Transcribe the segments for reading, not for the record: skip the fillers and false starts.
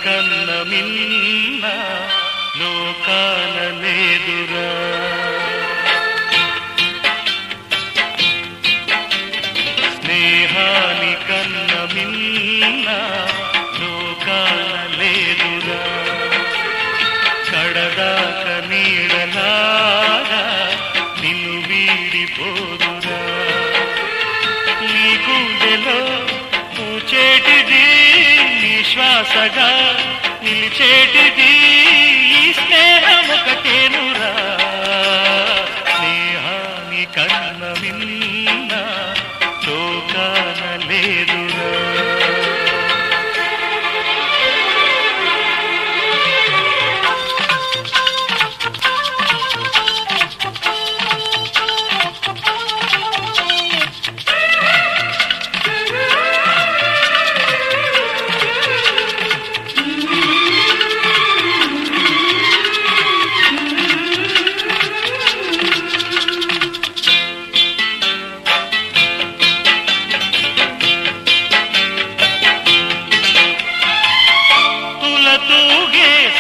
కన్న మిన్న లోకాన లేదురా. స్నేహాని కన్న మిన్న లోకాన లేదురా. కడదాక నీడలాగా నిన్ను వీడిపోదురా. నీ గుండెలో పూచేటిది నీ శ్వాసగా నిలిచేటిది ఈ స్నేహం ఒకటేనురా. స్నేహాని కన్న మిన్న లోకాన లేదురా.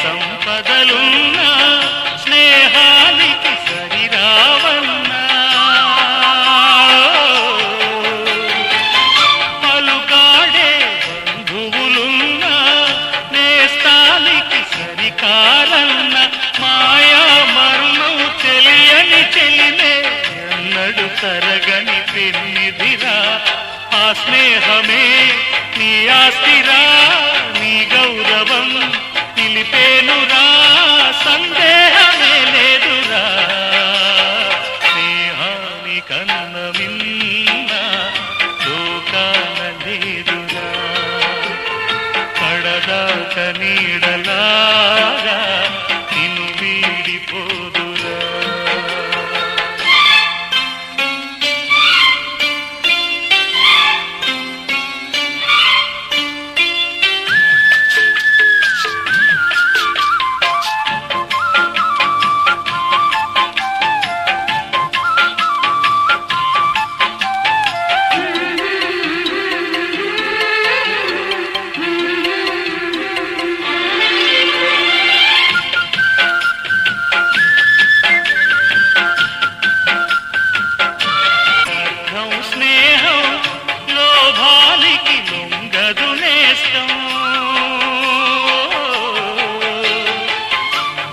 సంపదలున్నా స్నేహానికి సరిరావన్నా. పలుకాడే బంధువులున్నా నేస్తానికి సరికారన్న. మాయా మర్మం తెలియని చెలిమే ఎన్నడు తరగని పెన్నిదిరా. ఆ స్నేహమే నీ ఆస్తిరా. నీ గౌరవం నిలిపేనురా. సందేహమే లేదురా. స్నేహాని కన్న మిన్న లోకాన లేదురా. కడదాక నీడలాగా నిన్ను వీడిపోదురా.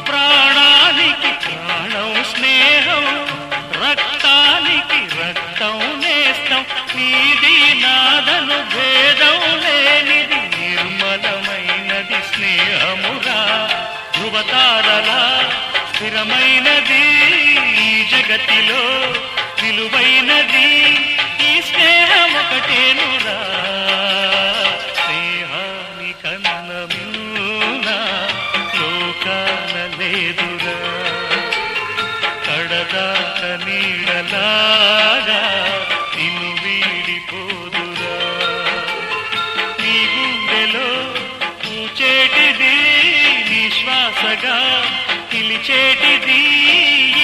ప్రాణానికి ప్రాణం స్నేహం, రక్తానికి రక్తం నేస్తం. నీది నాదను భేదం లేనిది నిర్మలమైనది స్నేహమురా. ధృవతారలా స్థిరమైనది ఈ జగతిలో విలువైనది ఈ స్నేహం ఒకటేనురా. స్నేహాని కన్న మిన్న లోకాన లేదురా. కడదాక నీడలాగా నిన్ను వీడిపోదురా. నీ గుండెలో పూచేటిది నీ శ్వాసగా నిలిచేటిది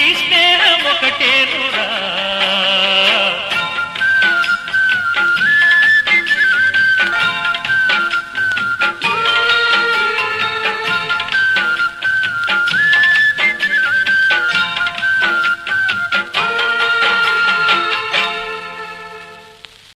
ఈ స్నేహం ఒకటేనురా.